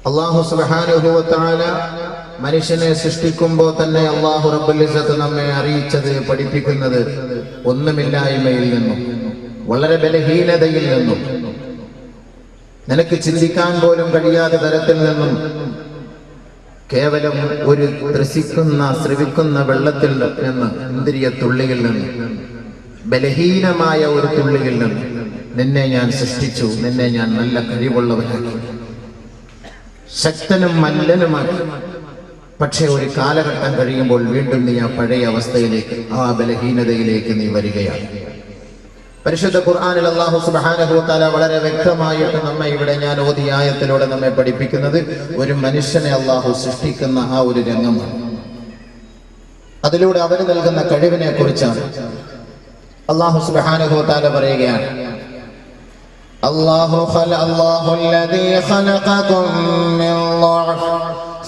അല്ലാഹു സുബ്ഹാനഹു വ തആല മനുഷ്യനെ സൃഷ്ടിക്കുമ്പോൾ തന്നെ അല്ലാഹു റബ്ബുൽ ഇസ്സത്ത് നമ്മെ അറിയിച്ചത്, പഠിപ്പിക്കുന്നത് ഒന്നുമില്ലായ്മയിൽ നിന്നും, വളരെ ബലഹീനതയിൽ നിന്നും, നിനക്ക് ചിന്തിക്കാൻ പോലും കഴിയാത്ത തരത്തിൽ നിന്നും, കേവലം ഒരു ശ്രവിക്കുന്ന വെള്ളത്തിൽ നിന്ന്, ഇന്ദ്രിയ തുള്ളിയിൽ നിന്ന്, ബലഹീനമായ ഒരു തുള്ളിയിൽ നിന്ന് നിന്നെ ഞാൻ സൃഷ്ടിച്ചു, നിന്നെ ഞാൻ നല്ല കഴിവുള്ളവനാക്കി, ശക്തനും മല്ലനുമാക്കി. പക്ഷെ ഒരു കാലഘട്ടം കഴിയുമ്പോൾ വീണ്ടും നീ ആ പഴയ അവസ്ഥയിലേക്ക്, ആ ബലഹീനതയിലേക്ക് നീ വരികയാണ്. പരിശുദ്ധ ഖുർആനിൽ അല്ലാഹു സുബ്ഹാനഹു വ തആല വളരെ വ്യക്തമായിട്ട് നമ്മെ ഇവിടെ ഞാൻ ഓതിയ ആയത്തിലൂടെ നമ്മെ പഠിപ്പിക്കുന്നത് ഒരു മനുഷ്യനെ അല്ലാഹു സൃഷ്ടിക്കുന്ന ആ ഒരു രംഗമാണ്. അതിലൂടെ അവന് നൽകുന്ന കഴിവിനെ കുറിച്ചാണ്. അല്ലാഹു സുബ്ഹാനഹു വ തആല പറയുകയാണ്, അല്ലാഹുല്ലദീ ഖലഖകും മിൻ ളഅഫ്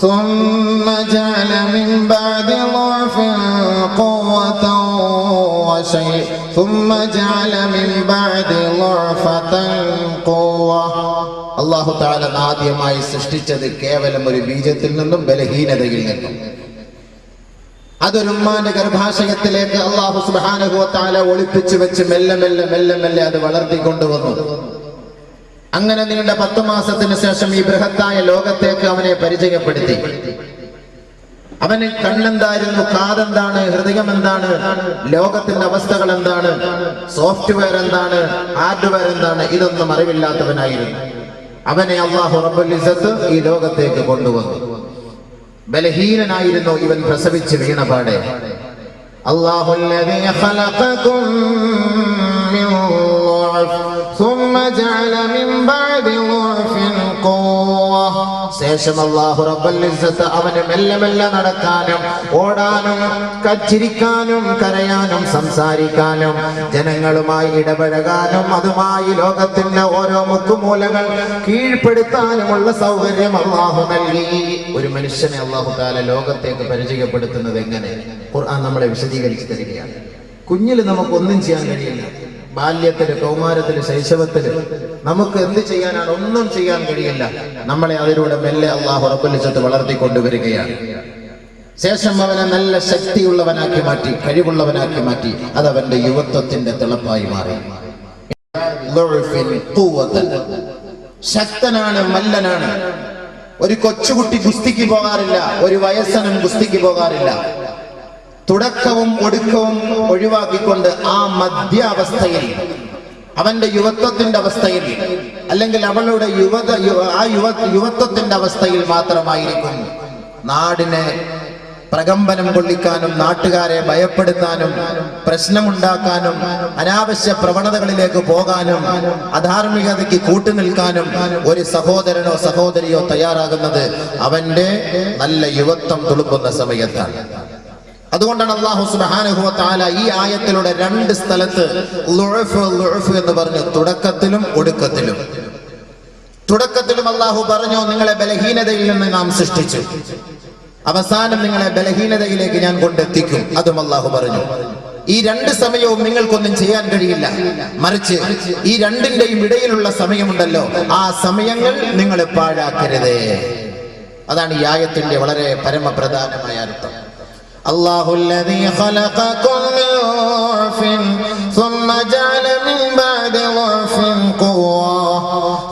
ثم جعل من بعد ضعف قوة وشيء ثم جعل من بعد ضعفة قوة. അല്ലാഹു തആല ആദ്യമായി സൃഷ്ടിച്ചത് കേവലം ഒരു ബീജത്തിൽ നിന്നും, ബലഹീനതയിൽ നിന്നും. അതൊരു ഉമ്മാന്റെ ഗർഭാശയത്തിലേക്ക് അല്ലാഹു സുബ്ഹാനഹു വ തആല ഒളിപ്പിച്ചു വെച്ച് മെല്ലെ മെല്ലെ അത് വളർത്തിക്കൊണ്ടുവന്നു. അങ്ങനെ നീണ്ട 10 മാസത്തിന് ശേഷം ഈ ബൃഹത്തായ ലോകത്തേക്ക് അവനെ പരിചയപ്പെടുത്തി. അവന് കണ്ണെന്തായിരുന്നു, കാതെന്താണ്, ഹൃദയം എന്താണ്, ലോകത്തിന്റെ അവസ്ഥകൾ എന്താണ്, സോഫ്റ്റ്വെയർ എന്താണ്, ഹാർഡ്വെയർ എന്താണ്, ഇതൊന്നും അറിവില്ലാത്തവനായിരുന്നു. അവനെ അല്ലാഹു റബ്ബുൽ ഇസ്സത്ത് ഈ ലോകത്തേക്ക് കൊണ്ടുവന്നു. ബലഹീനനായിരുന്നു ഇവൻ പ്രസവിച്ച് വീണപാടെ. അല്ലാഹുല്ലദീ ഖലഖകും മിൻ ളഅഫ് ثم جعل من بعد ضعف قوة. ശേഷം അല്ലാഹു റബ്ബുൽ ഇസ്സത്ത് അവനെ മെല്ലെ നടക്കാനും, ഓടാനും, ചിരിക്കാനും, കരയാനും, സംസാരിക്കാനും, ജനങ്ങളുമായി ഇടപഴകാനും, അതുമായി ലോകത്തിന്റെ ഓരോ മുക്കുമൂലകൾ കീഴ്പ്പെടുത്താനുമുള്ള സൗകര്യം അല്ലാഹു നൽകി. ഒരു മനുഷ്യനെ അല്ലാഹു തആല ലോകത്തേക്ക് പരിചയപ്പെടുത്തുന്നത് എങ്ങനെ? ഖുർആൻ നമ്മളെ വിശദീകരിച്ചു തരികയാണ്. കുഞ്ഞിൽ നമുക്കൊന്നും ചെയ്യാൻ കഴിയില്ല. ബാല്യത്തില്, കൗമാരത്തില്, ശൈശവത്തില് നമുക്ക് എന്ത് ചെയ്യാനാണ്? ഒന്നും ചെയ്യാൻ കഴിയില്ല. നമ്മളെ അതിലൂടെ മെല്ലെ അല്ലാഹു റബ്ബുൽ ഇസ്സത്ത് വളർത്തിക്കൊണ്ടുവരികയാണ്. ശേഷം അവനെ നല്ല ശക്തിയുള്ളവനാക്കി മാറ്റി, കഴിവുള്ളവനാക്കി മാറ്റി. അത് അവന്റെ യുവത്വത്തിന്റെ തിളപ്പായി മാറി. ശക്തനാണ്, മല്ലനാണ്. ഒരു കൊച്ചുകുട്ടി ഗുസ്തിക്ക് പോകാറില്ല, ഒരു വയസ്സനും ഗുസ്തിക്ക് പോകാറില്ല. തുടക്കവും ഒടുക്കവും ഒഴിവാക്കിക്കൊണ്ട് ആ മധ്യാവസ്ഥയിൽ, അവന്റെ യുവത്വത്തിന്റെ അവസ്ഥയിൽ, അല്ലെങ്കിൽ അവളുടെ യുവത്വത്തിന്റെ അവസ്ഥയിൽ മാത്രമായിരിക്കും നാടിനെ പ്രകമ്പനം കൊള്ളിക്കാനും, നാട്ടുകാരെ ഭയപ്പെടുത്താനും, പ്രശ്നമുണ്ടാക്കാനും, അനാവശ്യ പ്രവണതകളിലേക്ക് പോകാനും, അധാർമികതയ്ക്ക് കൂട്ടുനിൽക്കാനും ഒരു സഹോദരനോ സഹോദരിയോ തയ്യാറാകുന്നത് അവന്റെ നല്ല യുവത്വം തുളുമ്പുന്ന സമയത്താണ്. അതുകൊണ്ടാണ് അല്ലാഹു സുബ്ഹാനഹു വ തആല ഈ ആയത്തിലൂടെ 2 സ്ഥലത്ത് ളുഅഫ് എന്ന് പറഞ്ഞു, തുടക്കത്തിലും ഒടുക്കത്തിലും. തുടക്കത്തിലും അല്ലാഹു പറഞ്ഞു, നിങ്ങളെ ബലഹീനതയിൽ നിന്ന് നാം സൃഷ്ടിച്ചു, അവസാനം നിങ്ങളെ ബലഹീനതയിലേക്ക് ഞാൻ കൊണ്ടെത്തിക്കും. അതും അല്ലാഹു പറഞ്ഞു. ഈ 2 സമയവും നിങ്ങൾക്കൊന്നും ചെയ്യാൻ കഴിയില്ല. മറിച്ച് ഈ രണ്ടിന്റെയും ഇടയിലുള്ള സമയമുണ്ടല്ലോ, ആ സമയങ്ങൾ നിങ്ങൾ പാഴാക്കരുതേ. അതാണ് ഈ ആയത്തിന്റെ വളരെ പരമപ്രധാനമായ അർത്ഥം. അല്ലാഹുല്ലദീ ഖലഖകും മിൻ ളഅഫിൻ ثم جعل من بعد ضعف قوة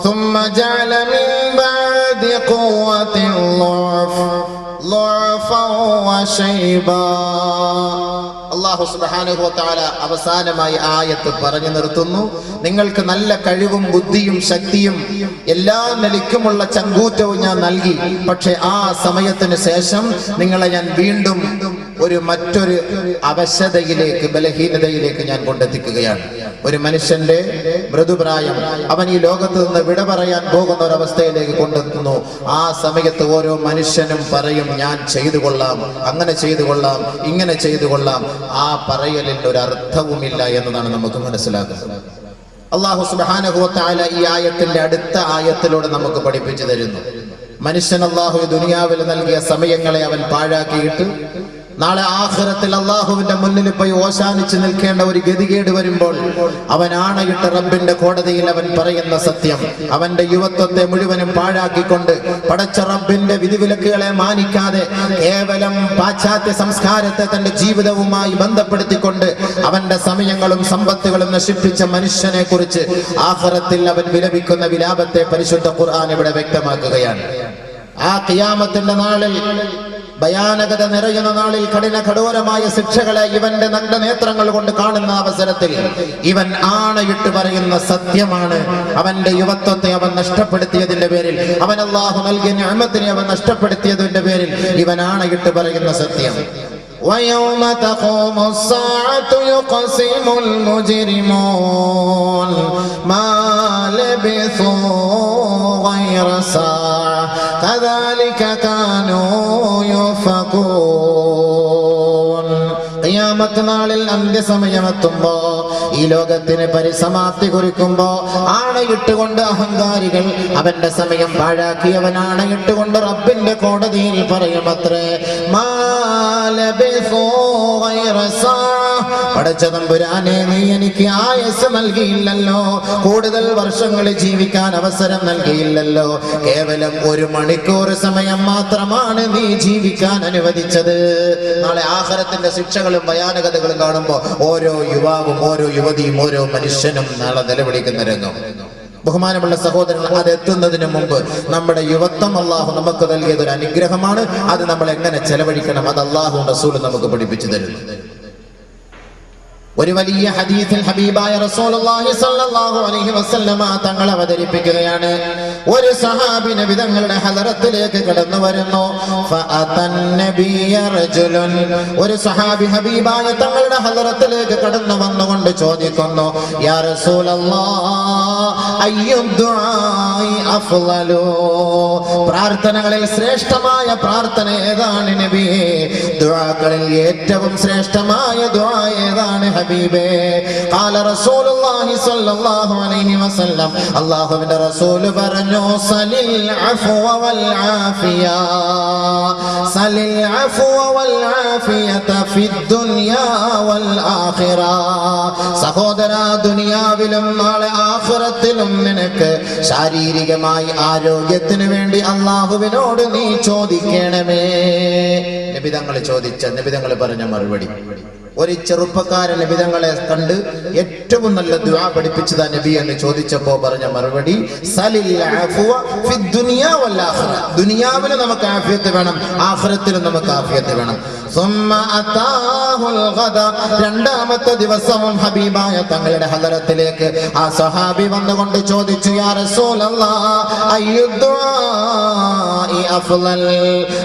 ثم جعل من بعد قوة ضعفا وشيبا. അല്ലാഹു സുബ്ഹാനഹു വ തആല അവസാനമായി ആയത്ത് പറഞ്ഞു നിർത്തുന്നു, നിങ്ങൾക്ക് നല്ല കഴിവും ബുദ്ധിയും ശക്തിയും എല്ലാ നിലയ്ക്കുമുള്ള ചങ്കൂറ്റവും ഞാൻ നൽകി. പക്ഷെ ആ സമയത്തിന് ശേഷം നിങ്ങളെ ഞാൻ വീണ്ടും മറ്റൊരു അവശതയിലേക്ക്, ബലഹീനതയിലേക്ക് ഞാൻ കൊണ്ടെത്തിക്കുകയാണ്. ഒരു മനുഷ്യന്റെ മൃദുപ്രായം, അവൻ ഈ ലോകത്ത് നിന്ന് വിട പറയാൻ പോകുന്ന ഒരവസ്ഥയിലേക്ക് കൊണ്ടെത്തുന്നു. ആ സമയത്ത് ഓരോ മനുഷ്യനും പറയും, ഞാൻ ചെയ്തു കൊള്ളാം, അങ്ങനെ ചെയ്തു കൊള്ളാം, ഇങ്ങനെ ചെയ്തു കൊള്ളാം. ആ പറയലിൽ ഒരു അർത്ഥവുമില്ല എന്നതാണ് നമുക്ക് മനസ്സിലാക്കുന്നത്. അല്ലാഹു സുബ്ഹാനഹു വ തആല ഈ ആയത്തിന്റെ അടുത്ത ആയത്തിലൂടെ നമുക്ക് പഠിപ്പിച്ചു തരുന്നു, മനുഷ്യൻ അല്ലാഹു ദുനിയാവിൽ നൽകിയ സമയങ്ങളെ അവൻ പാഴാക്കിയിട്ട് നാളെ ആഖിറത്തിൽ അള്ളാഹുവിന്റെ മുന്നിൽ പോയി ഓശാനിച്ച് നിൽക്കേണ്ട ഒരു ഗതികേട് വരുമ്പോൾ അവൻ ആണയിട്ട് റബ്ബിന്റെ കോടതിയിൽ അവൻ പറയുന്ന സത്യം, അവന്റെ യുവത്വത്തെ മുഴുവനും പാഴാക്കിക്കൊണ്ട് പടച്ച റബ്ബിന്റെ വിധിവിലക്കുകളെ മാനിക്കാതെ കേവലം പാശ്ചാത്യ സംസ്കാരത്തെ തന്റെ ജീവിതവുമായി ബന്ധപ്പെടുത്തിക്കൊണ്ട് അവന്റെ സമയങ്ങളും സമ്പത്തുകളും നശിപ്പിച്ച മനുഷ്യനെ കുറിച്ച് ആഖിറത്തിൽ അവൻ വിലപിക്കുന്ന വിലാപത്തെ പരിശുദ്ധ ഖുർആൻ ഇവിടെ വ്യക്തമാക്കുകയാണ്. ആ ഖിയാമത്തിന്റെ നാളിൽ, ഭയാനകത നിറയുന്ന നാളിൽ, കഠോരമായ ശിക്ഷകളെ ഇവന്റെ നഗ്ന നേത്രങ്ങൾ കൊണ്ട് കാണുന്ന അവസരത്തിൽ ഇവൻ ആണയിട്ട് പറയുന്ന സത്യമാണ്, അവന്റെ യുവത്വത്തെ അവൻ നഷ്ടപ്പെടുത്തിയതിന്റെ പേരിൽ, അവൻ അല്ലാഹു നൽകിയ നിഅമത്തിനെ അവൻ നഷ്ടപ്പെടുത്തിയതിന്റെ പേരിൽ ഇവൻ ആണയിട്ട് പറയുന്ന സത്യം. وَيَوْمَ تَقُومُ السَّاعَةُ يُقْسِمُ الْمُجْرِمُونَ مَا لَبِثُوا غَيْرَ سَاعَةٍ كَذَلِكَ كَانُوا يُؤْفَكُونَ. ഖിയാമത്ത് നാളിൽ അന്ത്യസമയമെത്തുമ്പോ, ഈ ലോകത്തിന് പരിസമാപ്തി കുറിക്കുമ്പോ, ആണയിട്ടുകൊണ്ട് അഹങ്കാരികൾ അവന്റെ സമയം പാഴാക്കിയവൻ ആണയിട്ടുകൊണ്ട് റബ്ബിന്റെ കോടതിയിൽ പറയുമത്രേ, പടച്ചതമ്പുരാനെ, നീ എനിക്ക് ആയുസ് നൽകിയില്ലല്ലോ, കൂടുതൽ വർഷങ്ങൾ ജീവിക്കാൻ അവസരം നൽകിയില്ലല്ലോ, കേവലം 1 മണിക്കൂർ സമയം മാത്രമാണ് നീ ജീവിക്കാൻ അനുവദിച്ചത്. നാളെ ആഖിറത്തിന്റെ ശിക്ഷകളും ഭയാനകതകളും കാണുമ്പോൾ ഓരോ യുവാവും ഓരോ യുവതിയും ഓരോ മനുഷ്യനും നാളെ നിലവിളിക്കുന്ന രംഗം. ബഹുമാനമുള്ള സഹോദരങ്ങൾ, അത് എത്തുന്നതിന് മുമ്പ് നമ്മുടെ യുവത്വം അല്ലാഹു നമുക്ക് നൽകിയത് ഒരു അനുഗ്രഹമാണ്. അത് നമ്മൾ എങ്ങനെ ചെലവഴിക്കണം, അത് അല്ലാഹു റസൂൽ നമുക്ക് പഠിപ്പിച്ചു തരുന്നു. ഒരു വലിയ ഹദീസിൽ ഹബീബായ റസൂലുള്ളാഹി സ്വല്ലല്ലാഹു അലൈഹി വസല്ലമ തങ്ങൾ അവതരിപ്പിക്കുകയാണ്. ഒരു സഹാബി നബി തങ്ങളുടെ ഹദറത്തിലേക്ക് കടന്നു വരുന്നു. ഫഅതൻ നബിയ റജുലുൻ, ഒരു സഹാബി ഹബീബായ തങ്ങളുടെ ഹദറത്തിലേക്ക് കടന്നു വന്നുകൊണ്ട് ചോദിക്കുന്നു, യാ റസൂലല്ലാഹ്, അയ്യു ദുആഇ അഫ്ളലു, പ്രാർത്ഥനകളിൽ ശ്രേഷ്ഠമായ പ്രാർത്ഥന ഏതാണ് നബിയേ? ദുആകളിൽ ഏറ്റവും ശ്രേഷ്ഠമായ ദുആ ഏതാണ് ഹബീബേ? ഖാല റസൂലുള്ളാഹി സ്വല്ലല്ലാഹു അലൈഹി വസല്ലം, അല്ലാഹുവിന്റെ റസൂൽ പറഞ്ഞു, സലിൽ അഫ്വ വൽ ആഫിയ, സലിൽ അഫ്വ വൽ ആഫിയത ഫിദ് ദുനിയാ വൽ ആഖിറ. സഹോദരാ, ദുനിയാവിലും നാളെ ആഖിറത്തിലും നിനക്ക് ശാരീരികമായി ആരോഗ്യത്തിന് വേണ്ടി അല്ലാഹുവിനോട് നീ ചോദിക്കണമേ. നബി തങ്ങൾ ചോദിച്ച, നബി തങ്ങൾ പറഞ്ഞ മറുപടി, ഒരു ചെറുപ്പക്കാരൻ നബി തങ്ങളെ കണ്ട് ഏറ്റവും നല്ല ദുആ പഠിപ്പിച്ചതാ നബി എന്ന് ചോദിച്ചപ്പോ പറഞ്ഞ മറുപടി, സലിൽ അഫ്വ ഫിദ് ദുനിയാ വൽ ആഖിറ, ദുനിയാവിലും നമുക്ക് ആഫിയത്ത് വേണം, ആഖിറത്തിലും നമുക്ക് ആഫിയത്ത് വേണം. സുമ്മ അതാഹുൽ ഗദ, രണ്ടാമത്തെ ദിവസവും ഹബീബായ തങ്ങളുടെ ഹദറത്തിലേക്ക് ആ സഹാബി വന്നുകൊണ്ട് ചോദിച്ചു, യാ റസൂലല്ലാഹ്, അയ്യു ദുആഇ അഫ്ളൽ,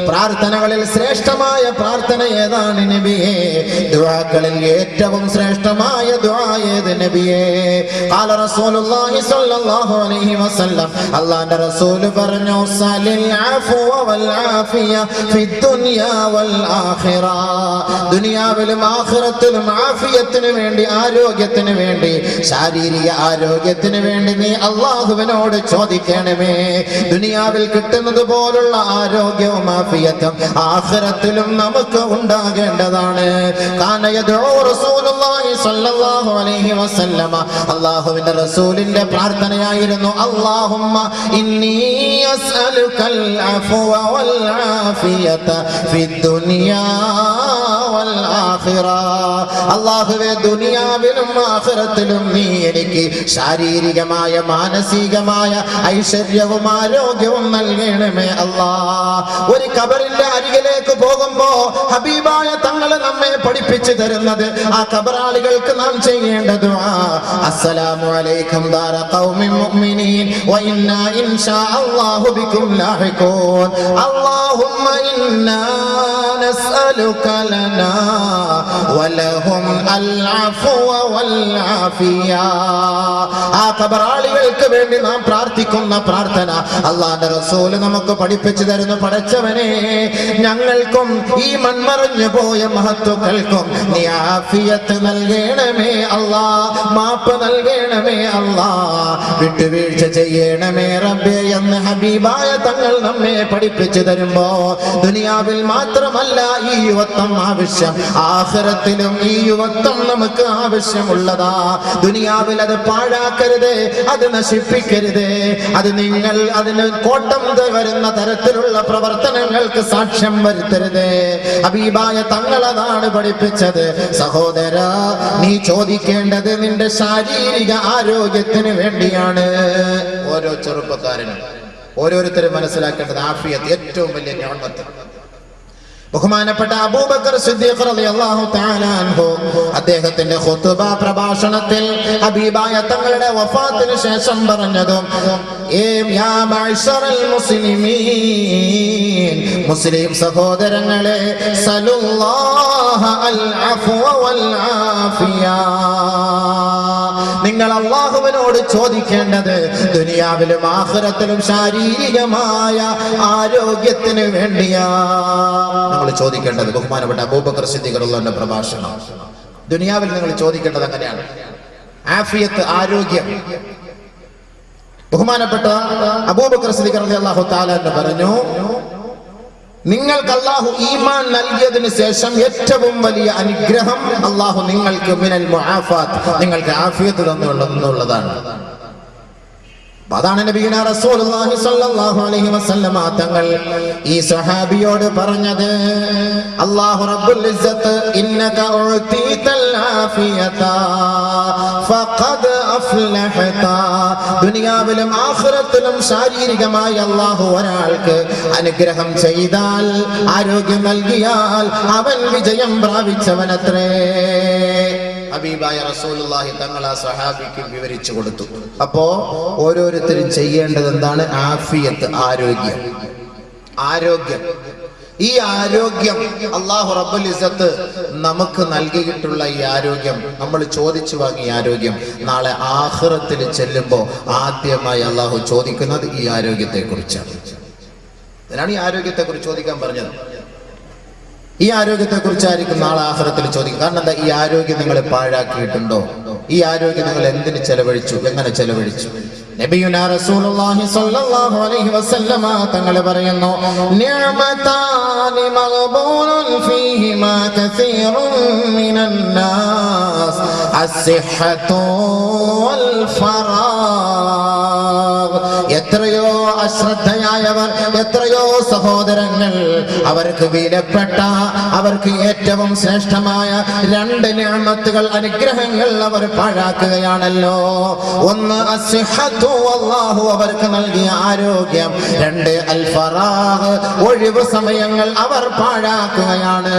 പ്രാർത്ഥനകളിൽ ശ്രേഷ്ഠമായ പ്രാർത്ഥന ഏതാണ് നബിയേ? ദുആകളിൽ ഏറ്റവും ശ്രേഷ്ഠമായ ദുആ ഏത് നബിയേ? ഖാല റസൂലുള്ളാഹി സ്വല്ലല്ലാഹു അലൈഹി വസല്ലം, അല്ലാഹുവിന്റെ റസൂൽ പറഞ്ഞു, സലിൽ അഫ്വ വൽ ആഫിയ ഫിദ് ദുനിയാ വൽ ആഖിറ, ദുനിയാവിലും ആഖിറത്തിലും ആഫിയത്തിന് വേണ്ടി, ആരോഗ്യത്തിന് വേണ്ടി, ശാരീരിക ആരോഗ്യത്തിന് വേണ്ടി നീ അല്ലാഹുവിനോട് ചോദിക്കണമേ. ദുനിയാവിൽ കിട്ടുന്നത് പോലുള്ള ആരോഗ്യവും ആഫിയത്തും ആഖിറത്തിലും നമുക്ക് ഉണ്ടാകേണ്ടതാണ്. കാന യദഉ റസൂലുള്ളാഹി സ്വല്ലല്ലാഹു അലൈഹി വസല്ലമ, അല്ലാഹുവിന്റെ റസൂലിന്റെ പ്രാർത്ഥനയായിരുന്നു, അല്ലാഹുമ്മ ഇന്നി അസ്അലുകൽ അഫ്വ വൽ ആഫിയത ഫിദ് ദുനിയാ വൽ ആഖിറ, അല്ലാഹുവേ, ദുനിയാവിലും ആഖിറത്തിലും നീ എനിക്ക് ശാരീരികമായ മാനസികമായ ഐശ്വര്യവും ആരോഗ്യവും നൽകണമേ അല്ലാഹ്. ഒരു ഖബറിന്റെ അരികിലേക്ക് പോകുമ്പോ ഹബീബായ തങ്ങൾ നമ്മെ പഠിപ്പിച്ചു തരുന്നത്, ആ ഖബറാളികൾക്ക് നാം ചെയ്യേണ്ട ദുആ, അസ്സലാമു അലൈക്കും ദാര ഖൗമിൻ മുഅ്മിനീൻ വ ഇന്നാ ഇൻഷാ അല്ലാഹു ബികും ലാഹിഖൂൻ, അല്ലാഹുമ്മ ഇന്നാ നസ്അലുക ലനാ വലഹും അൽ അഫ്വ വൽ ആഫിയ. ആ ഖബറാളികൾക്ക് വേണ്ടി നാം പ്രാർത്ഥിക്കുന്ന പ്രാർത്ഥന അല്ലാഹുവിന്റെ റസൂൽ നമുക്ക് പഠിപ്പിച്ചു തരുന്നു. പടച്ചവനെ, ഞങ്ങൾക്കും ഈ മൺമറഞ്ഞു പോയ മഹത്തുക്കൾക്കും നീ ആഫിയത്ത് നൽകണമേ അല്ലാഹ്, മാപ്പ് നൽകണമേ അല്ലാഹ്, വിട്ടുവീഴ്ച ചെയ്യണമേ റബ്ബേ എന്ന് ഹബീബായ തങ്ങൾ നമ്മെ പഠിപ്പിച്ചു തരുമ്പോ, ദുനിയാവിൽ മാത്രമല്ല മാത്രമല്ല ഈ യുവത്വം ആവശ്യം, ആഖിറത്തിലും ഈ യുവത്വം നമുക്ക് ആവശ്യമുള്ളതാ. ദുനിയാവിൽ അത് പാഴാക്കരുത്, അത് നശിപ്പിക്കരുത്. അത് നിങ്ങൾ അതിന് കോട്ടം വരുന്ന തരത്തിലുള്ള പ്രവർത്തനങ്ങൾക്ക് സാക്ഷ്യം വരുത്തരുത്. ഹബീബായ തങ്ങളതാണ് പഠിപ്പിച്ചത്. സഹോദര, നീ ചോദിക്കേണ്ടത് നിന്റെ ശാരീരിക ആരോഗ്യത്തിന് വേണ്ടിയാണ്. ഓരോ ചെറുപ്പക്കാരനും ഓരോരുത്തരും മനസ്സിലാക്കേണ്ടത് ആഫിയത്ത് ഏറ്റവും വലിയ നിഅമത്ത്. ബഹുമാനപ്പെട്ട അബൂബക്കർ സിദ്ദീഖ് റളിയല്ലാഹു തആല അൻഹു അദ്ദേഹത്തിന്റെ ഖുതുബ പ്രഭാഷണത്തിൽ ഹബീബായ തങ്ങളുടെ വഫാത്തിന് ശേഷം പറഞ്ഞതും യാ മഅ്ശറൽ മുസ്ലിമീൻ, മുസ്ലിം സഹോദരങ്ങളെ, സലുല്ലാഹ അൽ അഫ്വ വൽ ആഫിയ, നിങ്ങൾ അല്ലാഹുവിനോട് ചോദിക്കേണ്ടത് ദുനിയാവിലും ആഖിറത്തിലും ശാരീരികമായ ആരോഗ്യത്തിന് വേണ്ടിയാ നിങ്ങൾ ചോദിക്കേണ്ടത്. ബഹുമാനപ്പെട്ട അബൂബക്കർ സിദ്ദീഖ് റളിയല്ലാഹു അൻഹു പ്രഭാഷണം. ദുനിയാവിൽ നിങ്ങൾ ചോദിക്കേണ്ടത് അങ്ങനെയാണ്, ആഫിയത്ത്, ആരോഗ്യം. ബഹുമാനപ്പെട്ട അബൂബക്കർ സിദ്ദീഖ് റളിയല്ലാഹു തആല അൻഹു പറഞ്ഞു, നിങ്ങൾക്ക് അല്ലാഹു ഈമാൻ നൽകിയതിന് ശേഷം ഏറ്റവും വലിയ അനുഗ്രഹം അല്ലാഹു നിങ്ങൾക്ക് മിനൽ മുആഫാത്ത്, നിങ്ങൾക്ക് ആഫിയത്ത് തന്നുള്ളതാണ്. അതാണ് നബിയുനാ റസൂലുള്ളാഹി സ്വല്ലല്ലാഹു അലൈഹി വസല്ലമ തങ്ങൾ ഈ സ്വഹാബിയോട് പറഞ്ഞത്. അല്ലാഹു റബ്ബുൽ ഇസ്സത്ത് ഇന്നക ഉതീതൽ ആഫിയത ഫഖദ് അഫ്ലഹത, ദുനിയാവിലും ആഖിറത്തിലും ശാരീരികമായി അല്ലാഹു ഒരാൾക്ക് അനുഗ്രഹം ചെയ്താൽ, ആരോഗ്യം നൽകിയാൽ അവൻ വിജയം പ്രാപിച്ചവനത്രേ. ഹബീബായ റസൂലുള്ളാഹി തങ്ങൾ ആ സ്വഹാബിക്ക് വിവരിച്ചു കൊടുത്തു. അപ്പോ ഓരോരുത്തരും ചെയ്യേണ്ടത് എന്താണ്? ആഫിയത്ത്, ആരോഗ്യം. ആരോഗ്യം, ഈ ആരോഗ്യം അല്ലാഹു റബ്ബുൽ ഇസ്സത്ത് നമുക്ക് നൽകിയിട്ടുള്ള ഈ ആരോഗ്യം, നമ്മൾ ചോദിച്ചു വാങ്ങിയ ആരോഗ്യം, നാളെ ആഖിറത്തിൽ ചെല്ലുമ്പോൾ ആദ്യമായി അല്ലാഹു ചോദിക്കുന്നത് ഈ ആരോഗ്യത്തെ കുറിച്ചാണ്. അതിനാണ് ഈ ആരോഗ്യത്തെ കുറിച്ച് ചോദിക്കാൻ പറഞ്ഞത്. ഈ ആരോഗ്യത്തെ കുറിച്ചായിരിക്കും നാളെ ആഖിറത്തിൽ ചോദിക്കുക. കാരണം എന്താ? ഈ ആരോഗ്യം നിങ്ങൾ പാഴാക്കിയിട്ടുണ്ടോ? ഈ ആരോഗ്യം നിങ്ങൾ എന്തിന് ചെലവഴിച്ചു? എങ്ങനെ ചെലവഴിച്ചു? നബിയുനാ റസൂലുള്ളാഹി സ്വല്ലല്ലാഹു അലൈഹി വസല്ലമ തങ്ങൾ പറയുന്നു, നിഅമതാനി മഗ്ബൂനുൻ ഫീഹിമാ കസീറുൻ മിനൻ നാസ് അസ്സിഹ്ഹതു വൽ ഫറാഗ്. എത്രയോ അശ്രദ്ധയായവർ, എത്രയോ സഹോദരങ്ങൾ അവർക്ക് വിലപ്പെട്ട, അവർക്ക് ഏറ്റവും ശ്രേഷ്ഠമായ രണ്ട് നിഅമത്തുകൾ, അനുഗ്രഹങ്ങൾ അവർ പാഴാക്കുകയാണല്ലോ. ഒന്ന് അസ്സിഹ്ഹത്തു, അല്ലാഹു അവർക്ക് നൽകിയ ആരോഗ്യം. രണ്ട് അൽ ഫറാഗ്, ഒഴിവ് സമയങ്ങൾ അവർ പാഴാക്കുകയാണ്.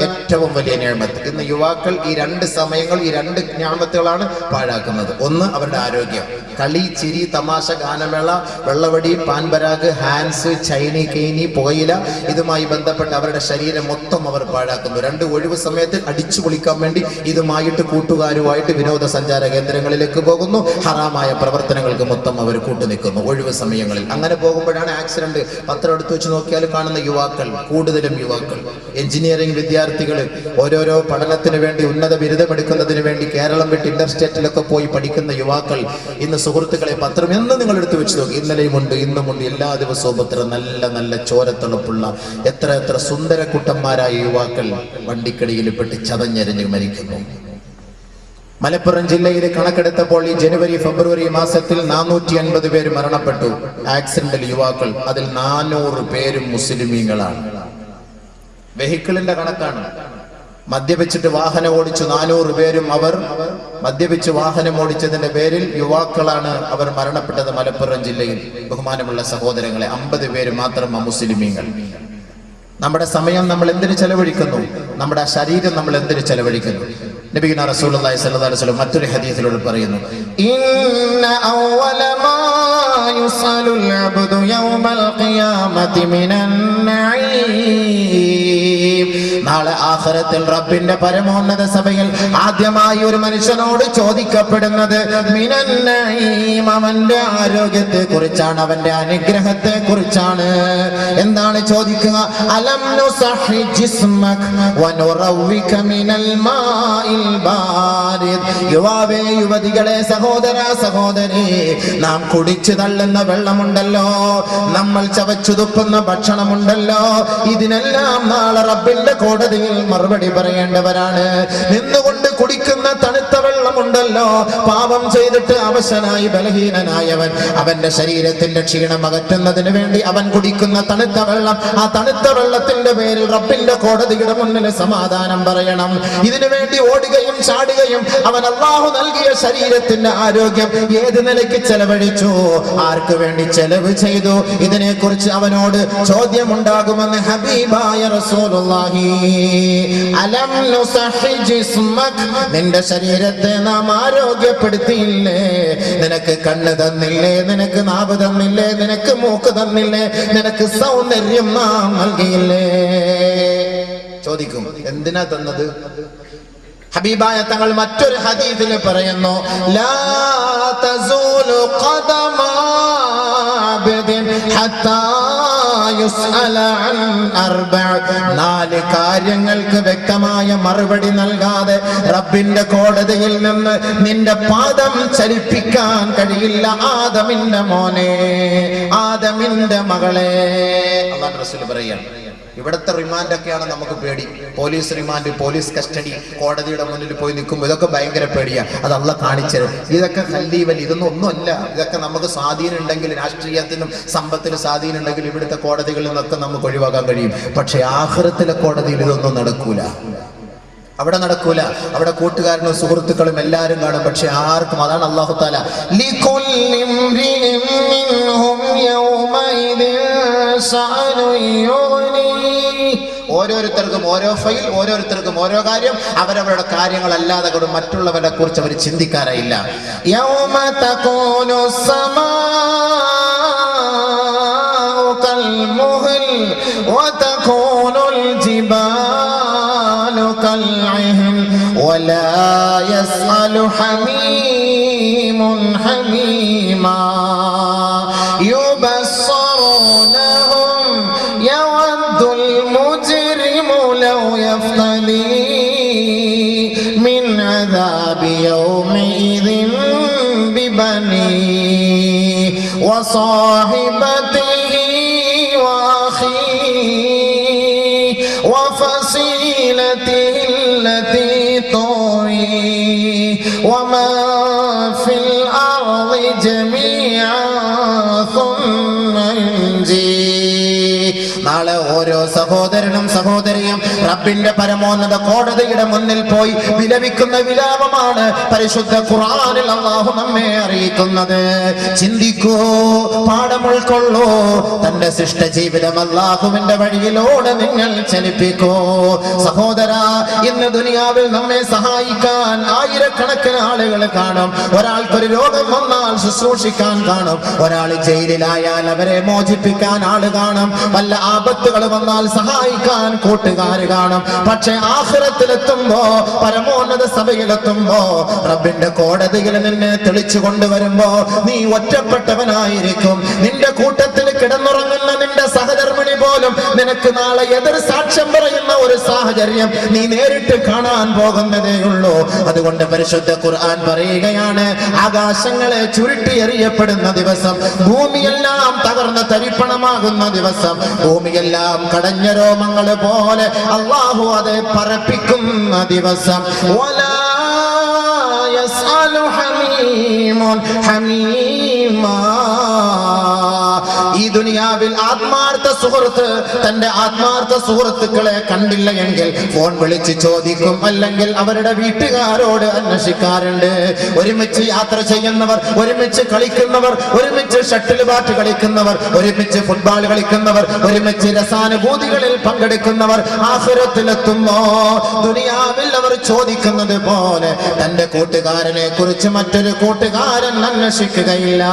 ഏറ്റവും വലിയ നിഅമത്ത്. ഇന്ന് യുവാക്കൾ ഈ രണ്ട് സമയങ്ങൾ, ഈ രണ്ട് നിഅമത്തുകളാണ് പാഴാക്കുന്നത്. ഒന്ന് അവരുടെ ആരോഗ്യം. കളി, ചിരി, തമാശ, ഗാനമേള, വെള്ളവടി, പാൻപരാഗ്, ഹാൻസ്, ചൈനി, കെയ്നി, പുകയില, ഇതുമായി ബന്ധപ്പെട്ട് അവരുടെ ശരീരം മൊത്തം അവർ പാഴാക്കുന്നു. രണ്ട് ഒഴിവ് സമയത്ത് അടിച്ചു പൊളിക്കാൻ വേണ്ടി ഇതുമായിട്ട് കൂട്ടുകാരുമായിട്ട് വിനോദസഞ്ചാര കേന്ദ്രങ്ങളിലേക്ക് പോകുന്നു. ഹറാമായ പ്രവർത്തനങ്ങൾക്ക് മൊത്തം അവർ കൂട്ടുനിൽക്കുന്നു ഒഴിവ് സമയങ്ങളിൽ. അങ്ങനെ പോകുമ്പോഴാണ് ആക്സിഡന്റ്. പത്രം എടുത്തു വെച്ച് നോക്കിയാൽ കാണുന്ന യുവാക്കൾ, കൂടുതലും യുവാക്കൾ, എഞ്ചിനീയറിംഗ് വിദ്യാർത്ഥികൾ, ഓരോരോ പഠനത്തിന് വേണ്ടി, ഉന്നത ബിരുദമെടുക്കുന്നതിന് വേണ്ടി കേരളം വിട്ട് ഇന്റർസ്റ്റേറ്റിലൊക്കെ പോയി പഠിക്കുന്ന യുവാക്കൾ. ഇന്ന് സുഹൃത്തുക്കളെ, പത്രം എന്ന് നിങ്ങൾ എടുത്തു വെച്ച് നോക്കി, ഇന്നലെയുമുണ്ട്, ഇന്നുമുണ്ട്, എല്ലാ ദിവസവും എത്ര നല്ല നല്ല ചോരത്തിളപ്പുള്ള എത്ര എത്ര സുന്ദര കുട്ടന്മാരായ യുവാക്കൾ വണ്ടിക്കടിയിൽ പെട്ട് ചതഞ്ഞെരിഞ്ഞ് മരിക്കുന്നു. മലപ്പുറം ജില്ലയിൽ കണക്കെടുത്തപ്പോൾ ഈ ജനുവരി ഫെബ്രുവരി മാസത്തിൽ 450 പേര് മരണപ്പെട്ടു ആക്സിഡന്റിൽ യുവാക്കൾ. അതിൽ 400 പേരും മുസ്ലിമീങ്ങളാണ്. വെഹിക്കിളിന്റെ കണക്കാണ്. മദ്യപിച്ചിട്ട് വാഹനം ഓടിച്ചു 400 പേരും അവർ മദ്യപിച്ച് വാഹനം ഓടിച്ചതിന്റെ പേരിൽ യുവാക്കളാണ് അവർ മരണപ്പെട്ടത് മലപ്പുറം ജില്ലയിൽ. ബഹുമാനമുള്ള സഹോദരങ്ങളെ, 50 പേര് മാത്രം മുസ്ലിമീങ്ങൾ. നമ്മുടെ സമയം നമ്മൾ എന്തിനു ചെലവഴിക്കുന്നു? നമ്മുടെ ശരീരം നമ്മൾ എന്തിനു ചെലവഴിക്കുന്നു? നബിയുനാ റസൂലുള്ളാഹി സ്വല്ലല്ലാഹു അലൈഹി വസല്ലം മറ്റൊരു ഹദീസിലൂടെ പറയുന്നു, ഇന്ന അവ്വല മാ യുസലുൽ അബ്ദു യൗമൽ ഖിയാമത്തി മിനൻ നഈം നാളെ ആഖിറത്തിൽ റബ്ബിന്റെ പരമോന്നത സഭയിൽ ആദ്യമായി ഒരു മനുഷ്യനോട് ചോദിക്കപ്പെടുന്നത് മിനൻ നഈം, അവന്റെ ആരോഗ്യത്തെ കുറിച്ചാണ്, അവന്റെ അനുഗ്രഹത്തെ കുറിച്ചാണ്. എന്താണ് ചോദിക്കുക? അലം നുസഹി ജിസ്മക വനുറവിക മിനൽ മാഇൽ ബാരിദ്. യുവാവേ, യുവതികളെ, സഹോദര സഹോദരി, നാം കുടിച്ചു തള്ളുന്ന വെള്ളമുണ്ടല്ലോ, നമ്മൾ ചവച്ചു തുപ്പുന്ന ഭക്ഷണമുണ്ടല്ലോ, ഇതിനെല്ലാം നാളെ റബ്ബിന്റെ കോടതിയിൽ മറുപടി പറയേണ്ടവരാണ്. നിന്നുകൊണ്ട് കുടിക്കുന്ന തണുത്ത വെള്ളമുണ്ടല്ലോ, പാപം ചെയ്തിട്ട് അവശനായി ബലഹീനനായവൻ അവന്റെ ശരീരത്തിന്റെ ക്ഷീണം അകറ്റുന്നതിന് വേണ്ടി അവൻ കുടിക്കുന്ന തണുത്ത വെള്ളം, ആ തണുത്ത വെള്ളത്തിന്റെ പേരിൽ റബ്ബിന്റെ കോടതിയുടെ മുന്നിൽ സമാധാനം പറയണം. ഇതിനു വേണ്ടി ഓടുകയും ചാടുകയും അവൻ അല്ലാഹു നൽകിയ ശരീരത്തിന്റെ ആരോഗ്യം ഏത് നിലയ്ക്ക് ചെലവഴിച്ചു, ആർക്ക് വേണ്ടി ചെലവ് ചെയ്തു, ഇതിനെക്കുറിച്ച് അവനോട് ചോദ്യമുണ്ടാകുമെന്ന് ഹബീബായ റസൂലുള്ളാഹി. അലം നുസഹി ജിസ്മക, നിന്റെ ശരീരത്തെ നാം ആരോഗ്യപ്പെടുത്തിയില്ലേ? നിനക്ക് കണ്ണ് തന്നില്ലേ? നിനക്ക് നാവ് തന്നില്ലേ? നിനക്ക് മൂക്ക് തന്നില്ലേ? നിനക്ക് സൗന്ദര്യം നാം നൽകിയില്ലേ? ചോദിക്കും, എന്തിനാ തന്നത്? ഹബീബായ തങ്ങൾ മറ്റൊരു ഹദീസിൽ പറയുന്നു, ലാ തസൂലു ഖദമ അബ്ദിൻ ഹത്താ യുസ്അല അൻ അർബഅ. 4 കാര്യങ്ങൾക്ക് വ്യക്തമായ മറുപടി നൽകാതെ റബ്ബിന്റെ കോടതിയിൽ നിന്ന് നിന്റെ പാദം ചലിപ്പിക്കാൻ കഴിയില്ല. ആദമിന്റെ മോനെ, ആദമിന്റെ മകളെ. അല്ലാഹു റസൂൽ പറയാണ്, ഇവിടുത്തെ റിമാൻഡൊക്കെയാണ് നമുക്ക് പേടി. പോലീസ് റിമാൻഡ്, പോലീസ് കസ്റ്റഡി, കോടതിയുടെ മുന്നിൽ പോയി നിൽക്കുമ്പോൾ ഇതൊക്കെ ഭയങ്കര പേടിയാണ്. അത് അള്ളാഹ് കാണിച്ചത്. ഇതൊക്കെ ഖല്ലീവൽ, ഇതൊന്നും ഒന്നുമല്ല. ഇതൊക്കെ നമുക്ക് സ്വാധീനം ഉണ്ടെങ്കിൽ, രാഷ്ട്രീയത്തിനും സമ്പത്തിനും സ്വാധീനം ഉണ്ടെങ്കിൽ ഇവിടുത്തെ കോടതികളിൽ നിന്നൊക്കെ നമുക്ക് ഒഴിവാക്കാൻ കഴിയും. പക്ഷെ ആഖിറത്തിലെ കോടതിയിൽ ഇതൊന്നും നടക്കൂല. അവിടെ നടക്കൂല. അവിടെ കൂട്ടുകാരനും സുഹൃത്തുക്കളും എല്ലാവരും കാണും, പക്ഷെ ആർക്കും. അതാണ് അല്ലാഹു തആല ഓരോരുത്തർക്കും ഓരോ ഫൈൽ, ഓരോരുത്തർക്കും ഓരോ കാര്യം, അവരവരുടെ കാര്യങ്ങളല്ലാതെ കൊണ്ട് മറ്റുള്ളവരെ കുറിച്ച് അവർ ചിന്തിക്കാറില്ല. യൗമ തകൂനു സമാഉ കൽ മുഹൽ വതകൂനുൽ ജിബാലു കൽ ഇഹൻ വലാ യസ്അലു ഹമീമുൻ ഹമീമാ യുബസ്സറൂനഹും യവദ്ദുൽ മുജ്രിമു ലൗ യഫ്തദി മിൻ അദാബി യൗമിഇദിൻ ബിബനി വസാഹിബതിഹി വഅഖീഹി വഫസീലതിഹി അല്ലതി തുഈ വമാ ഫിൽ അർളി ജമീഅൻ ثم ينجي. നാളെ ഓരോ സഹോദരനും സഹോദരിയും റബ്ബിന്റെ പരമോന്നത കോടതിയുടെ മുന്നിൽ പോയി വിലപിക്കുന്ന വിലാപമാണ് പരിശുദ്ധ ഖുർആനിൽ അല്ലാഹു നമ്മെ അറിയിക്കുന്നത്. ചിന്തിക്കൂ, പാഠം ഉൾക്കൊള്ളൂ. തന്റെ ശിഷ്ട ജീവിതം അല്ലാഹുവിന്റെ വഴിയിലൂടെ നിങ്ങൾ ചലിപ്പിക്കൂ. സഹോദരാ, ഇന്ന് ദുനിയാവിൽ നമ്മെ സഹായിക്കാൻ ആയിരക്കണക്കിന് ആളുകൾ കാണും. ഒരാൾക്കൊരു രോഗം വന്നാൽ ശുശ്രൂഷിക്കാൻ കാണും. ഒരാൾ ജയിലിലായാൽ അവരെ മോചിപ്പിക്കാൻ ആള് കാണും. വല്ല ആപത്തുകൾ വന്നാൽ സഹായിക്കാൻ കൂട്ടുകാർ കാണും. പക്ഷെ ആഖിറത്തിലെത്തുമ്പോ, പരമോന്നത സഭയിലെത്തുമ്പോ, റബ്ബിന്റെ കോടതിയിൽ നിന്നെ തെളിച്ചു കൊണ്ടുവരുമ്പോ നീ ഒറ്റപ്പെട്ടവനായിരിക്കും. നിന്റെ കൂട്ടത്തിൽ കിടന്നുറങ്ങുന്ന നിന്റെ സഹധർമ്മിണി പോലും നിനക്ക് നാളെ എതിർ സാക്ഷ്യം പറയുന്ന ഒരു സാഹചര്യം നീ നേരിട്ട് കാണാൻ പോകുന്നതേയുള്ളൂ. അതുകൊണ്ട് പരിശുദ്ധ ഖുർആൻ പറയുകയാണ്, ആകാശങ്ങളെ ചുരുട്ടിയെറിയപ്പെടുന്ന ദിവസം, ഭൂമിയെല്ലാം തകർന്ന് തരിപ്പണമാകുന്ന ദിവസം, ഭൂമിയെല്ലാം കടഞ്ഞ രോമങ്ങൾ പോലെ അല്ലാഹു അത് പറപ്പിക്കുന്ന ദിവസം. വലാ യസ്അലു ഹമീമുൻ ഹമീമാ. ഈ ദുനിയാവിൽ ആത്മാർത്ഥ സുഹൃത്ത് തന്റെ ആത്മാർത്ഥ സുഹൃത്തുക്കളെ കണ്ടില്ല എങ്കിൽ ഫോൺ വിളിച്ച് ചോദിക്കും, അല്ലെങ്കിൽ അവരുടെ വീട്ടുകാരോട് അന്വേഷിക്കാറുണ്ട്. ഒരുമിച്ച് യാത്ര ചെയ്യുന്നവർ, ഒരുമിച്ച് കളിക്കുന്നവർ, ഒരുമിച്ച് ഷട്ടിൽ ബാറ്റ് കളിക്കുന്നവർ, ഒരുമിച്ച് ഫുട്ബോൾ കളിക്കുന്നവർ, ഒരുമിച്ച് രസാനുഭൂതികളിൽ പങ്കെടുക്കുന്നവർ ആഖിറത്തിലെത്തുമ്പോ ദുനിയാവിൽ അവർ ചോദിക്കുന്നത് പോലെ തന്റെ കൂട്ടുകാരനെ കുറിച്ച് മറ്റൊരു കൂട്ടുകാരൻ അന്വേഷിക്കുകയില്ല.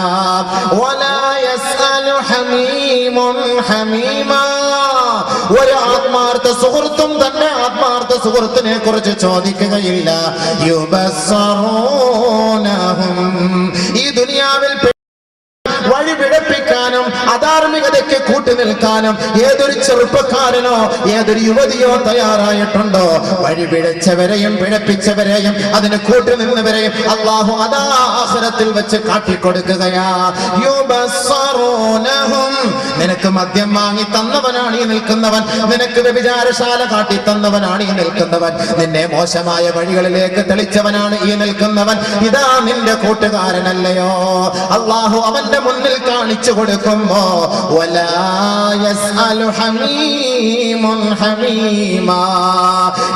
വലാ യസ്അലു ഹമീമുൻ ഹമീമാ. ഒരു ആത്മാർത്ഥ സുഹൃത്തും തന്നെ ആത്മാർത്ഥ സുഹൃത്തിനെ കുറിച്ച് ചോദിക്കുകയില്ല. ഈ ദുനിയാവിൽ വഴി പിഴപ്പിക്കാനും അധാർമികതയ്ക്ക് കൂട്ടുനിൽക്കാനും ഏതൊരു ചെറുപ്പക്കാരനോ ഏതൊരു യുവതിയോ തയ്യാറായിട്ടുണ്ടോ, വഴി പിഴച്ചവരെയും പിഴപ്പിച്ചവരെയും അതിന് കൂട്ടുനിന്നവരെയും അല്ലാഹു അതാ ആഖിറത്തിൽ വെച്ച് കാട്ടിക്കൊടുക്കുകയാ. നിനക്ക് മദ്യം വാങ്ങി തന്നവനാണ് ഈ നിൽക്കുന്നവൻ, നിനക്ക് വ്യഭിചാരശാല കാട്ടി തന്നവനാണ് ഈ നിൽക്കുന്നവൻ, നിന്നെ മോശമായ വഴികളിലേക്ക് തെളിച്ചവനാണ് ഈ നിൽക്കുന്നവൻ. ഇതാ നിന്റെ കൂട്ടുകാരനല്ലയോ. അല്ലാഹു അവന്റെ മുന്നിൽ കാണിച്ചു കൊടുക്കുമ്പോ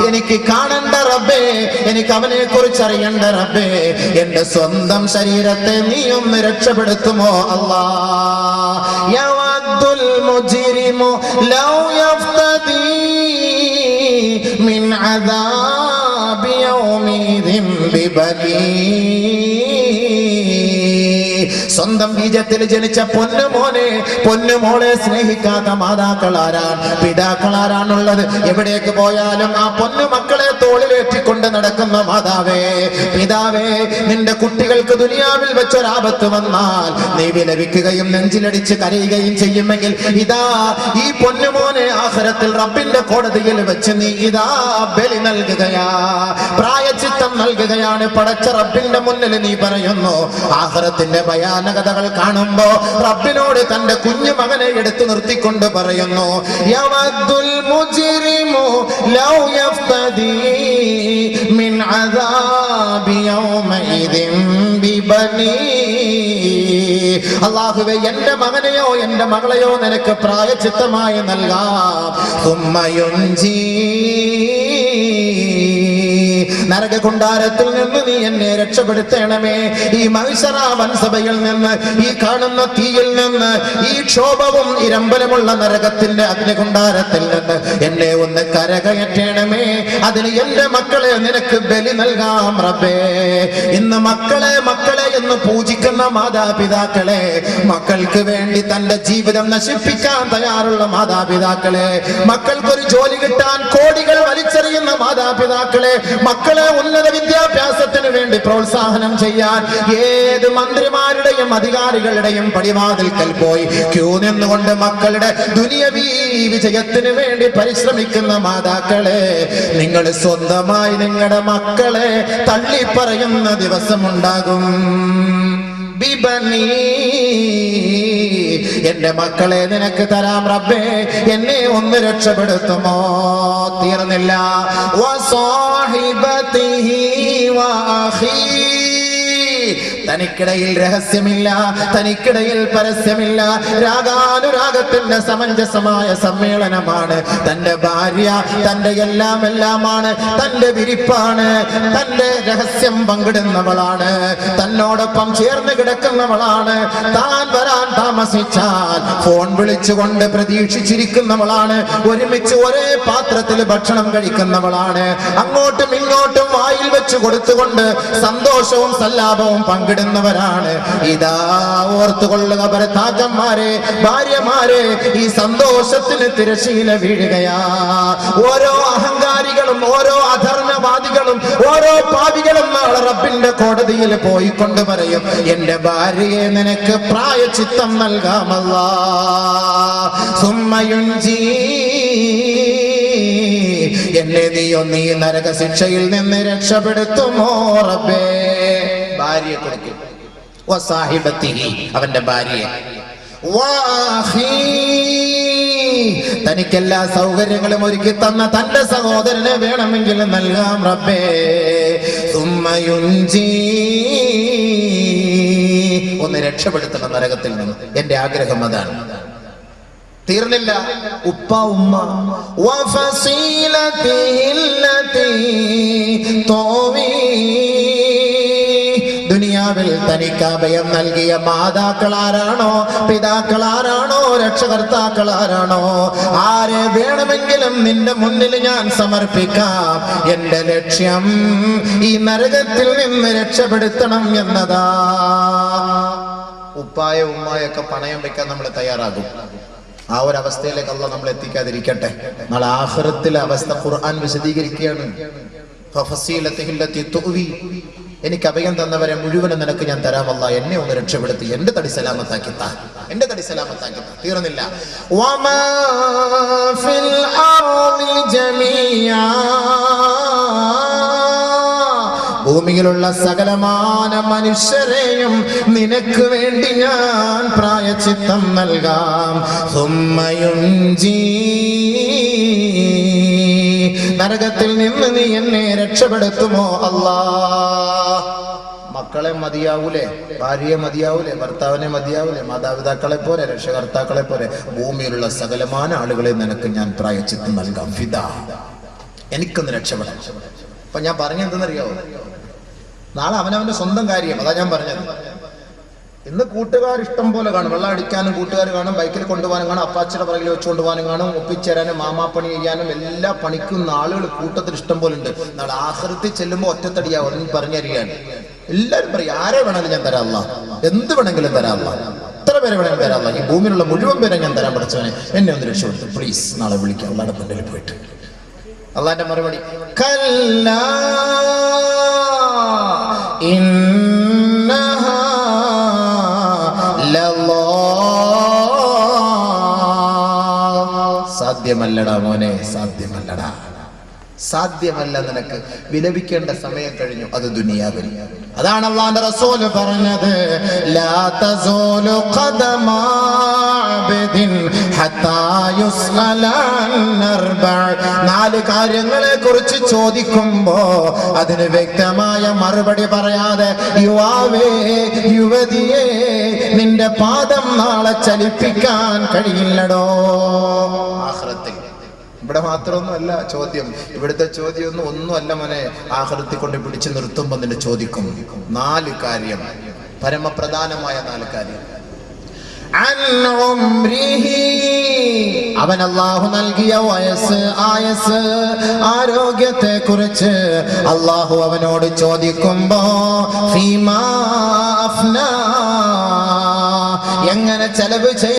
എനിക്ക് കാണണ്ട റബ്ബേ, എനിക്ക് അവനെ കുറിച്ച് അറിയണ്ട റബ്ബേ, എന്റെ സ്വന്തം ശരീരത്തെ നീ ഒന്ന് രക്ഷപ്പെടുത്തുമോ അല്ലാ. യവദ്ദുൽ മുജ്രിമു ലൗ യഫ്തദി മിൻ അദാബി യൗമിദിൻ ബിബനീ. സ്വന്തം ബീജത്തിൽ ജനിച്ച പൊന്നുമോനെ പൊന്നുമോളെ സ്നേഹിക്കാത്ത മാതാക്കളാരാണ്, പിതാക്കളാരാണുള്ളത്? എവിടേക്ക് പോയാലും ആ പൊന്നു മക്കളെ തോളിലേറ്റിക്കൊണ്ട് നടക്കുന്ന മാതാവേ, പിതാവേ, നിന്റെ കുട്ടികൾക്ക് ദുനിയാവിൽ വെച്ചൊരാപത്ത് വന്നാൽ നീ വിലപിക്കുകയും നെഞ്ചിലടിച്ച് കരയുകയും ചെയ്യുമെങ്കിൽ ഇതാ ഈ പൊന്നുമോനെ ആഖിറത്തിൽ റബ്ബിന്റെ കോടതിയിൽ വെച്ച് നീ ഇതാ ബലി നൽകുകയാ, പ്രായച്ചിത്തം നൽകുകയാണ്. പടച്ച റബ്ബിന്റെ മുന്നിൽ നീ പറയുന്നു. ആഖിറത്തിന്റെ ഭയാനകതകൾ കാണുമ്പോ റബ്ബിനോട് തന്റെ കുഞ്ഞു മകനെ എടുത്തു നിർത്തിക്കൊണ്ട് പറയുന്നു, യവദ്ദുൽ മുജ്രിമു ലൗ യഫ്തദി മിൻ അദാബി യൗമഇദിൻ ബിബനീ. അല്ലാഹുവേ, എന്റെ മകനെയോ എന്റെ മകളെയോ നിനക്ക് പ്രായച്ചിത്തമായി നൽകാം. സുമ്മയുൻജി, നരകകുണ്ടാരത്തിൽ നിന്ന് നീ എന്നെ രക്ഷപ്പെടുത്തണമേ. ഈ മഹ്ശറ വൻസഭയിൽ നിന്ന്, ഈ കാണുന്ന തീയിൽ നിന്ന്, ഈ ക്ഷോഭവും ഇരമ്പലമുള്ള നരകത്തിന്റെ അഗ്നികുണ്ടാരത്തിൽ നിന്ന് എന്നെ ഒന്ന് കരകയറ്റണമേ. അതിന് എന്റെ മക്കളെ നിനക്ക് ബലി നൽകാം റബ്ബേ. ഇന്ന് മക്കളെ മക്കളെ എന്ന് പൂജിക്കുന്ന മാതാപിതാക്കളെ, മക്കൾക്ക് വേണ്ടി തന്റെ ജീവിതം നശിപ്പിക്കാൻ തയ്യാറുള്ള മാതാപിതാക്കളെ, മക്കൾക്കൊരു ജോലി കിട്ടാൻ കോടികൾ വലിച്ചെറിയുന്ന മാതാപിതാക്കളെ, മക്കളെ ഉന്നത വിദ്യാഭ്യാസത്തിന് വേണ്ടി പ്രോത്സാഹനം ചെയ്യാൻ ഏത് മന്ത്രിമാരുടെയും അധികാരികളുടെയും പടിവാതിൽക്കൽ പോയി ക്യൂ നിന്നുകൊണ്ട് മക്കളുടെ ദുനിയവീ വിജയത്തിന് വേണ്ടി പരിശ്രമിക്കുന്ന മാതാക്കളെ, നിങ്ങൾ സ്വന്തമായി നിങ്ങളുടെ മക്കളെ തള്ളിപ്പറയുന്ന ദിവസമുണ്ടാകും. ബിബനീ, എന്റെ മക്കളെ നിനക്ക് തരാം റബ്ബേ, എന്നെ ഒന്ന് രക്ഷപ്പെടുത്തുമോ? തീർന്നില്ല. വസാഹിബതിഹി വഅഖീ, തനിക്കിടയിൽ രഹസ്യമില്ല, തനിക്കിടയിൽ പരസ്യമില്ല. രാഗാനുരാഗത്തിന്റെ സമഞ്ജസമായ സമ്മേളനമാണ്. തന്റെ ഭാര്യ തന്റെ എല്ലാം എല്ലാമാണ്, തന്റെ വിരിപ്പാണ്, തന്റെ രഹസ്യം പങ്കിടുന്നവളാണ്, തന്നോടൊപ്പം ചേർന്ന് കിടക്കുന്നവളാണ്. താൻ വരാൻ താമസിച്ചാൽ ഫോൺ വിളിച്ചുകൊണ്ട് പ്രതീക്ഷിച്ചിരിക്കുന്നവളാണ്. ഒരുമിച്ച് ഒരേ പാത്രത്തിൽ ഭക്ഷണം കഴിക്കുന്നവളാണ്. അങ്ങോട്ടും ഇങ്ങോട്ടും വായിൽ വെച്ച് കൊടുത്തുകൊണ്ട് സന്തോഷവും സല്ലാപവും പങ്കിടുന്നവരാണ്. ഇതാ ഓർത്തുകൊള്ളുക ഭർത്താക്കന്മാരെ, ഭാര്യമാരെ, ഈ സന്തോഷത്തിന് തിരശീല വീഴുകയാ. ഓരോ അഹങ്കാരികളും ഓരോ അധർമ്മവാദികളും ഓരോ പാപികളും നാളെ റബ്ബിന്റെ കോടതിയിൽ പോയിക്കൊണ്ട് പറയും, എന്റെ ഭാര്യയെ നിനക്ക് പ്രായച്ചിത്തം നൽകാമല്ലാ. സുമ്മയുൻജി, എന്നെ നീ നരകശിക്ഷയിൽ നിന്ന് രക്ഷപ്പെടുത്തുമോ റബ്ബേ? ഭാര്യയെ കൊടുക്കും. വസാഹിബത്തിഹി, അവന്റെ ഭാര്യയെ. വഅഖീ, തനിക്കെല്ലാ സൗകര്യങ്ങളും ഒരുക്കി തന്ന തന്റെ സഹോദരനെ വേണമെങ്കിൽ നൽകാം റബ്ബേ. സുമ്മയുൻജി, ഒന്ന് രക്ഷപ്പെടുത്തണം നരകത്തിൽ നിന്ന്. എന്റെ ആഗ്രഹം അതാണ്. തീർന്നില്ല. ഉപ്പ ഉമ്മ. ദുനിയാവിൽ തനിക്ക് അഭയം നൽകിയ മാതാക്കളാരാണോ, പിതാക്കളാരാണോ, രക്ഷകർത്താക്കളാരാണോ, ആരെ വേണമെങ്കിലും നിന്റെ മുന്നിൽ ഞാൻ സമർപ്പിക്കാം. എന്റെ ലക്ഷ്യം ഈ നരകത്തിൽ നിന്ന് രക്ഷപ്പെടുത്തണം എന്നതാ. ഉപ്പായ ഉമ്മായൊക്കെ പണയം വെക്കാൻ നമ്മൾ തയ്യാറാകും. ആ ഒരു അവസ്ഥയിലേക്ക് അള്ളാഹ് നമ്മളെ എത്തിക്കാതിരിക്കട്ടെ. നാളെ ആഖിറത്തിലെ അവസ്ഥ ഖുർആൻ വിശദീകരിക്കുകയാണ്. എനിക്ക് അഭയം തന്നവരെ മുഴുവനും നിനക്ക് ഞാൻ തരാം അല്ലാഹ്, എന്നെ ഒന്ന് രക്ഷപ്പെടുത്തി എന്റെ തടി സലാമത്താക്കി താ, എന്റെ തടി സലാമത്താക്കി താ. തീർന്നില്ല. വമാ ഫിൽ അർളി ജമീഅ, ഭൂമിയിലുള്ള സകലമാന മനുഷ്യരെയും നിനക്ക് വേണ്ടി ഞാൻ പ്രായശ്ചിത്തം നൽകാം. നരകത്തിൽ നിന്ന് നീ എന്നെ രക്ഷപ്പെടുത്തുമോ അല്ലാ? മക്കളെ മതിയാവൂലേ, ഭാര്യയെ മതിയാവൂലേ, ഭർത്താവിനെ മതിയാവൂലേ, മാതാപിതാക്കളെ പോലെ, രക്ഷകർത്താക്കളെ പോലെ ഭൂമിയിലുള്ള സകലമാന ആളുകളെ നിനക്ക് ഞാൻ പ്രായശ്ചിത്തം നൽകാം. ഫിദാ, എനിക്കൊന്ന് രക്ഷപ്പെടാം. അപ്പൊ ഞാൻ പറഞ്ഞെന്തെന്നറിയാവോ? നാളെ അവനവന്റെ സ്വന്തം കാര്യം. അതാ ഞാൻ പറഞ്ഞത്. ഇന്ന് കൂട്ടുകാർ ഇഷ്ടം പോലെ കാണും. വെള്ളം അടിക്കാനും കൂട്ടുകാർ കാണും, ബൈക്കിൽ കൊണ്ടുപോകാനും കാണും, അപ്പാച്ചിയുടെ പുറകിൽ വെച്ചുകൊണ്ട് പോകാനും കാണും, ഒപ്പിച്ചേരാനും മാമാപ്പണി ചെയ്യാനും എല്ലാ പണിക്കുന്ന ആളുകൾ കൂട്ടത്തിൽ ഇഷ്ടം പോലെ ഉണ്ട്. നാളെ ആഖിറത്തിൽ ചെല്ലുമ്പോൾ ഒറ്റത്തടിയാവും. ഒന്നും പറഞ്ഞറിയാൻ എല്ലാവരും പറയും, ആരെ വേണമെങ്കിലും ഞാൻ തരാം അല്ലാഹ്, എന്ത് വേണമെങ്കിലും തരാം അല്ലാഹ്, എത്ര പേരെ വേണമെങ്കിലും തരാം അല്ലാഹ്, ഈ ഭൂമിയിലുള്ള മുഴുവൻ പേരെ ഞാൻ തരാൻ പഠിച്ചവനെ, എന്നെ ഒന്ന് രക്ഷപ്പെടുത്തു പ്ലീസ്. നാളെ വിളിക്കാം അല്ലാഹുടെ മുന്നിൽ പോയിട്ട്. അള്ളാന്റെ മറുപടി, കല്ലാ ഇന്നഹാ ലല്ലാ, സാധ്യമല്ലടാ മോനെ, സാധ്യമല്ലടാ, സാധ്യമല്ല. നിനക്ക് വിലപിക്കേണ്ട സമയം കഴിഞ്ഞു, അത് ദുനിയാവിൽ. അതാണ് അല്ലാഹുവിന്റെ റസൂൽ പറഞ്ഞത്, ലാ തസൂലു ഖദമാ അബ്ദിൻ ഹത്താ യുസ്അല അൻ അർബഅ. 4 കാര്യങ്ങളെ കുറിച്ച് ചോദിക്കുമ്പോ അതിന് വ്യക്തമായ മറുപടി പറയാതെ യുവാവേ, യുവതിയെ, നിന്റെ പാദം നാളെ ചലിപ്പിക്കാൻ കഴിയില്ലടോ. ആഖിറത്തിൽ ഇവിടെ മാത്രമൊന്നുമല്ല ചോദ്യം. ഇവിടുത്തെ ചോദ്യം ഒന്നുമല്ല മോനെ. ആഖിറത്തിൽ കൊണ്ട് പിടിച്ചു നിർത്തുമ്പോ നിന്നെ ചോദിക്കും 4 കാര്യം, പരമപ്രധാനമായ 4 കാര്യം. അവൻ അല്ലാഹു നൽകിയ വയസ്സ്, ആയസ്, ആരോഗ്യത്തെ കുറിച്ച് അല്ലാഹു അവനോട് ചോദിക്കുമ്പോ ഫീമാ അഫ്നാ, എങ്ങനെ ചെലവ് ചെയ്യും